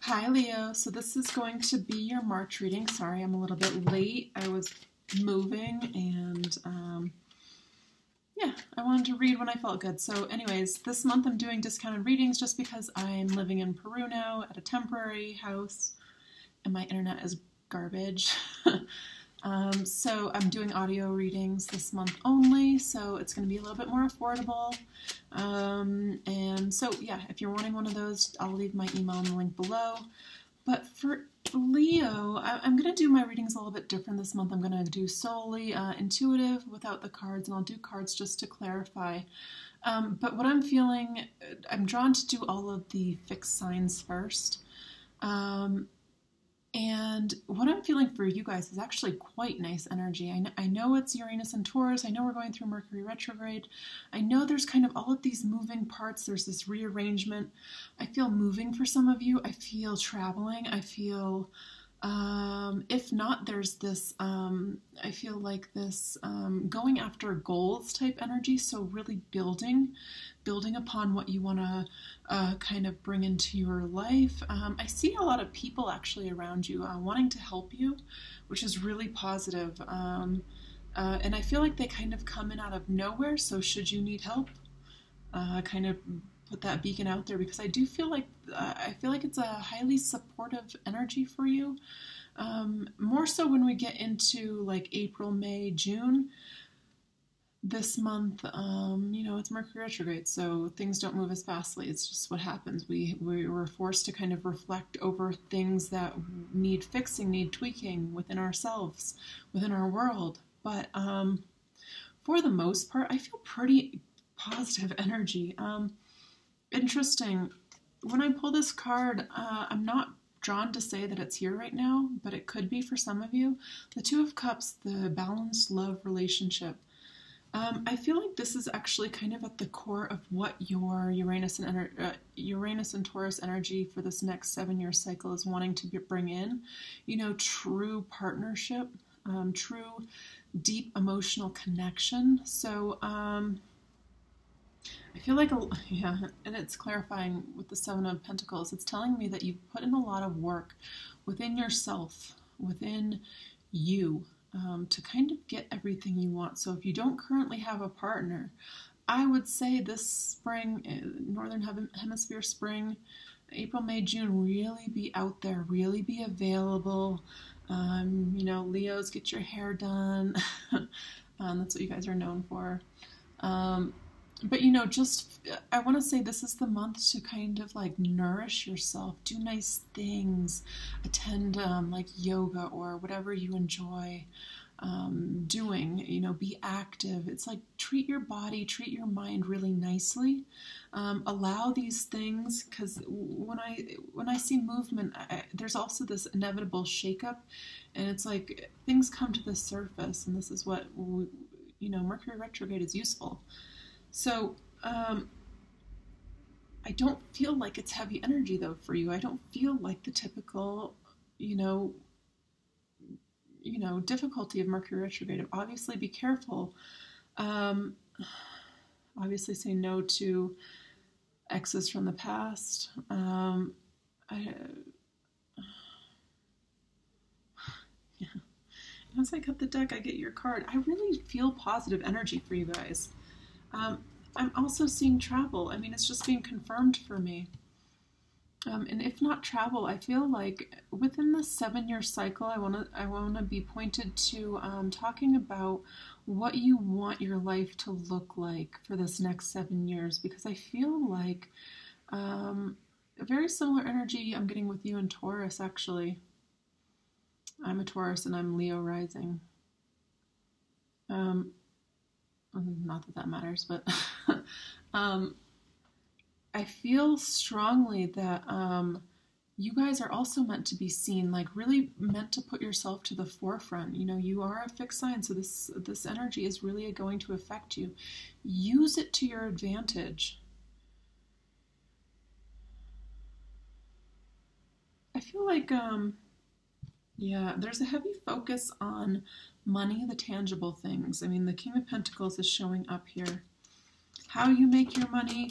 Hi Leo, so this is going to be your March reading. Sorry, I'm a little bit late. I was moving and yeah, I wanted to read when I felt good. So anyways, this month I'm doing discounted readings just because I'm living in Peru now at a temporary house and my internet is garbage. So I'm doing audio readings this month only, so it's going to be a little bit more affordable. And so, yeah, if you're wanting one of those, I'll leave my email in the link below. But for Leo, I'm going to do my readings a little bit different this month. I'm going to do solely intuitive without the cards, and I'll do cards just to clarify. But what I'm feeling, I'm drawn to do all of the fixed signs first. And what I'm feeling for you guys is actually quite nice energy. I know it's Uranus and Taurus. I know we're going through Mercury retrograde. I know there's kind of all of these moving parts. There's this rearrangement. I feel moving for some of you. I feel traveling. I feel, if not, there's this, I feel like this going after goals type energy. So really building upon what you want to kind of bring into your life. I see a lot of people actually around you wanting to help you, which is really positive. And I feel like they kind of come in out of nowhere. So should you need help, kind of put that beacon out there, because I do feel like it's a highly supportive energy for you. More so when we get into like April, May, June. This month, it's Mercury retrograde, so things don't move as fastly. It's just what happens. We were forced to kind of reflect over things that need fixing, need tweaking within ourselves, within our world. But for the most part, I feel pretty positive energy. Interesting. When I pull this card, I'm not drawn to say that it's here right now, but it could be for some of you. The Two of Cups, the balanced love relationship. I feel like this is actually kind of at the core of what your Uranus and Taurus energy for this next 7-year cycle is wanting to bring in. True partnership, true deep emotional connection. So I feel like, and it's clarifying with the Seven of Pentacles. It's telling me that you've put in a lot of work within yourself, within you, to kind of get everything you want. So if you don't currently have a partner, I would say this spring, Northern Hemisphere spring, April, May, June, really be out there, really be available. Leos, get your hair done. That's what you guys are known for. But I want to say this is the month to kind of like nourish yourself, do nice things, attend like yoga or whatever you enjoy doing, be active. It's like treat your body, treat your mind really nicely. Allow these things, because when I see movement, there's also this inevitable shakeup, and it's like things come to the surface, and this is what, Mercury retrograde is useful. So, I don't feel like it's heavy energy, though, for you. I don't feel like the typical, difficulty of Mercury retrograde. Obviously, be careful. Obviously, say no to exes from the past. As I cut the deck, I get your card. I really feel positive energy for you guys. I'm also seeing travel. I mean, it's just being confirmed for me. And if not travel, I feel like within the 7-year cycle, I want to be pointed to talking about what you want your life to look like for this next 7 years, because I feel like a very similar energy I'm getting with you and Taurus, actually. I'm a Taurus and I'm Leo rising. Not that matters, but I feel strongly that you guys are also meant to be seen, like really meant to put yourself to the forefront. You are a fixed sign, so this energy is really going to affect you. Use it to your advantage. I feel like, there's a heavy focus on money, the tangible things. I mean, the King of Pentacles is showing up here. How you make your money,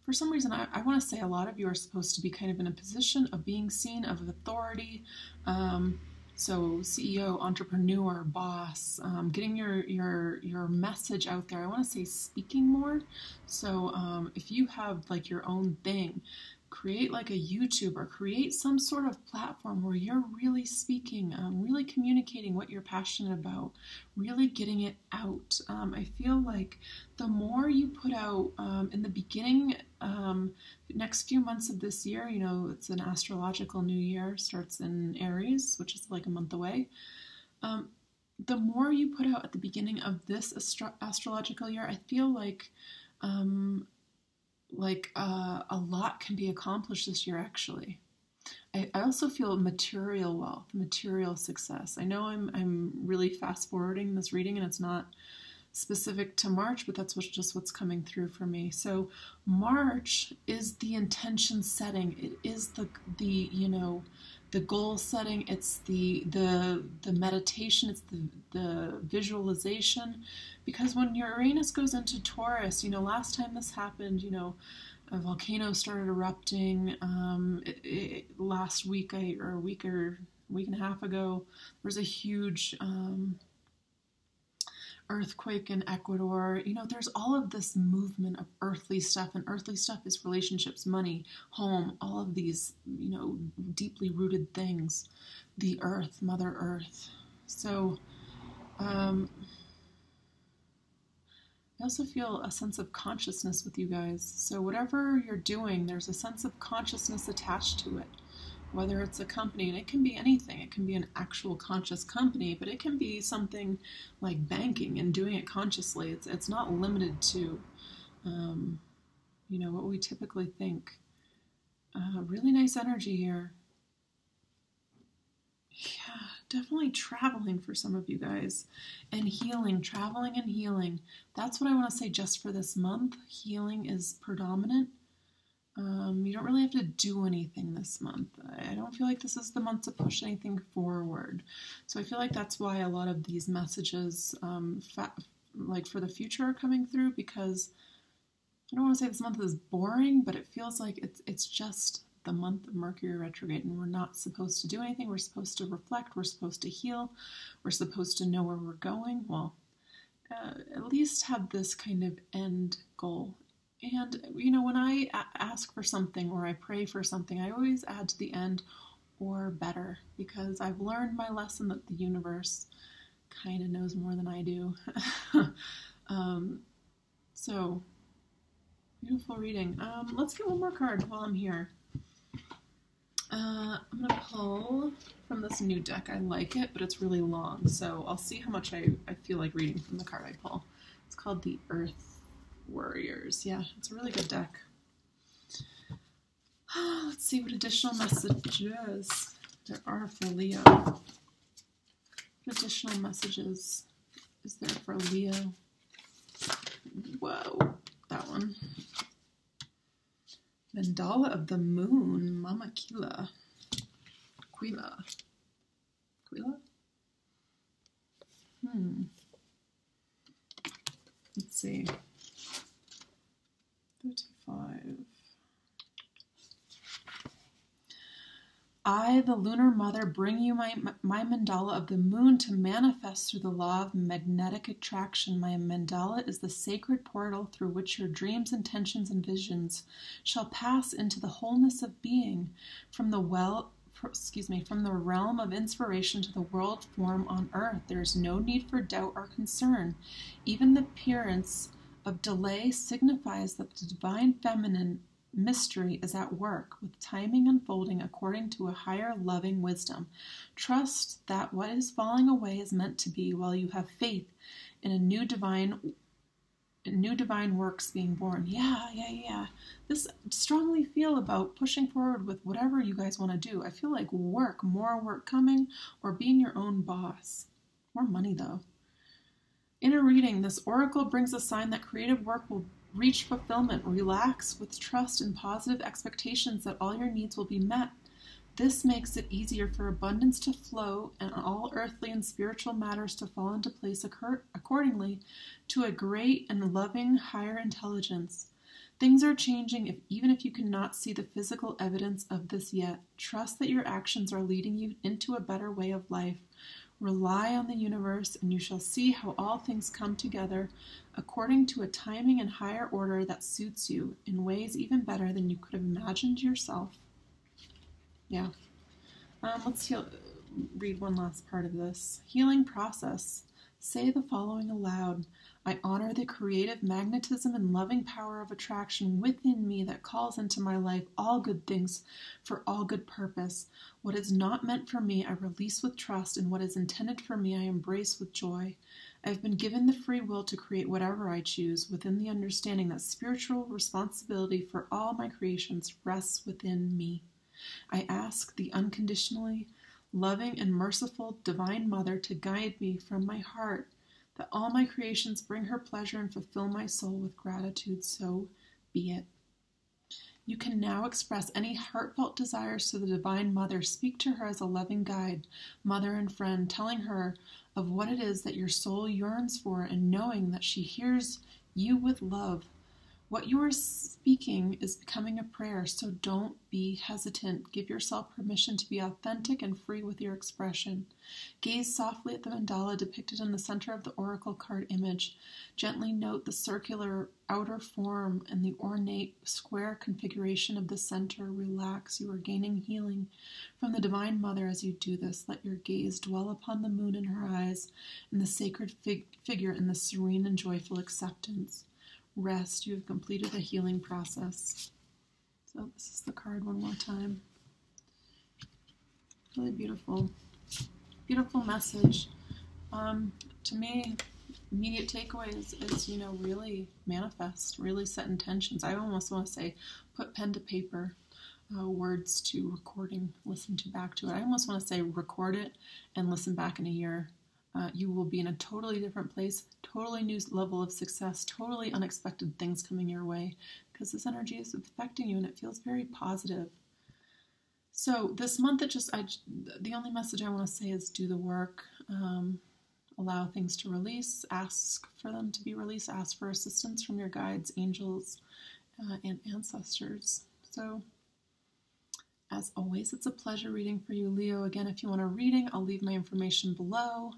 for some reason, I want to say a lot of you are supposed to be kind of in a position of being seen, of authority. So CEO, entrepreneur, boss, getting your message out there. I want to say speaking more. So if you have like your own thing, create like a YouTube or create some sort of platform where you're really speaking, really communicating what you're passionate about, really getting it out. I feel like the more you put out in the beginning, next few months of this year, you know, it's an astrological new year, starts in Aries, which is like a month away. The more you put out at the beginning of this astrological year, I feel like a lot can be accomplished this year, actually. I also feel material wealth, material success. I know I'm really fast forwarding this reading and it's not specific to March, but that's just what's coming through for me. So March is the intention setting. It is the goal setting. It's the meditation. It's the visualization. Because when Uranus goes into Taurus, you know, last time this happened, you know, a volcano started erupting last week, or a week and a half ago. There was a huge earthquake in Ecuador. You know, there's all of this movement of earthly stuff, and earthly stuff is relationships, money, home, all of these, you know, deeply rooted things. The earth, Mother Earth. So, I also feel a sense of consciousness with you guys. So whatever you're doing, there's a sense of consciousness attached to it. Whether it's a company, and it can be anything. It can be an actual conscious company, but it can be something like banking and doing it consciously. It's not limited to, you know, what we typically think. Really nice energy here. Yeah, definitely traveling for some of you guys. And healing, traveling and healing. That's what I want to say just for this month. Healing is predominant. You don't really have to do anything this month. I don't feel like this is the month to push anything forward. So I feel like that's why a lot of these messages, like for the future, are coming through, because I don't want to say this month is boring, but it feels like it's just the month of Mercury retrograde, and we're not supposed to do anything. We're supposed to reflect. We're supposed to heal. We're supposed to know where we're going. Well, at least have this kind of end goal. And, you know, when I ask for something or I pray for something, I always add to the end, or better, because I've learned my lesson that the universe kind of knows more than I do. So, beautiful reading. Let's get one more card while I'm here. I'm going to pull from this new deck. I like it, but it's really long, so I'll see how much I feel like reading from the card I pull. It's called the Earth Warriors. Yeah, it's a really good deck. Let's see what additional messages there are for Leo. What additional messages is there for Leo? Whoa, that one. Mandala of the Moon, Mama Kila. Quila. Let's see. 35. I, the lunar mother, bring you my mandala of the moon to manifest through the law of magnetic attraction. My mandala is the sacred portal through which your dreams, intentions, and visions shall pass into the wholeness of being, from the realm of inspiration to the world form on earth. There is no need for doubt or concern. Even the appearance of delay signifies that the divine feminine mystery is at work, with timing unfolding according to a higher loving wisdom. Trust that what is falling away is meant to be, while you have faith in a new divine works being born. Yeah. This strongly feel about pushing forward with whatever you guys want to do. I feel like more work coming, or being your own boss. More money though. In a reading, this oracle brings a sign that creative work will reach fulfillment. Relax with trust and positive expectations that all your needs will be met. This makes it easier for abundance to flow and all earthly and spiritual matters to fall into place accordingly to a great and loving higher intelligence. Things are changing even if you cannot see the physical evidence of this yet. Trust that your actions are leading you into a better way of life. Rely on the universe, and you shall see how all things come together according to a timing and higher order that suits you in ways even better than you could have imagined yourself. Yeah. Let's read one last part of this. Healing process. Say the following aloud. I honor the creative magnetism and loving power of attraction within me that calls into my life all good things for all good purpose. What is not meant for me, I release with trust, and what is intended for me, I embrace with joy. I have been given the free will to create whatever I choose, within the understanding that spiritual responsibility for all my creations rests within me. I ask the unconditionally loving and merciful Divine Mother to guide me from my heart, that all my creations bring her pleasure and fulfill my soul with gratitude. So be it. You can now express any heartfelt desires to the Divine Mother. Speak to her as a loving guide, mother, and friend, telling her of what it is that your soul yearns for and knowing that she hears you with love. What you are speaking is becoming a prayer, so don't be hesitant. Give yourself permission to be authentic and free with your expression. Gaze softly at the mandala depicted in the center of the oracle card image. Gently note the circular outer form and the ornate square configuration of the center. Relax. You are gaining healing from the Divine Mother as you do this. Let your gaze dwell upon the moon in her eyes and the sacred figure in the serene and joyful acceptance. Rest. You have completed a healing process. So this is the card one more time. Really beautiful. Beautiful message. To me, immediate takeaway is really manifest, really set intentions. I almost want to say put pen to paper, words to recording, listen to back to it. I almost want to say record it and listen back in a year. You will be in a totally different place, totally new level of success, totally unexpected things coming your way, because this energy is affecting you and it feels very positive. So this month, the only message I want to say is do the work, allow things to release, ask for them to be released, ask for assistance from your guides, angels, and ancestors. So as always, it's a pleasure reading for you, Leo. Again, if you want a reading, I'll leave my information below.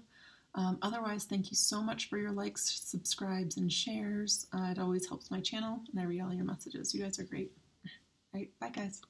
Otherwise, thank you so much for your likes, subscribes, and shares. It always helps my channel, and I read all your messages. You guys are great. All right, bye, guys.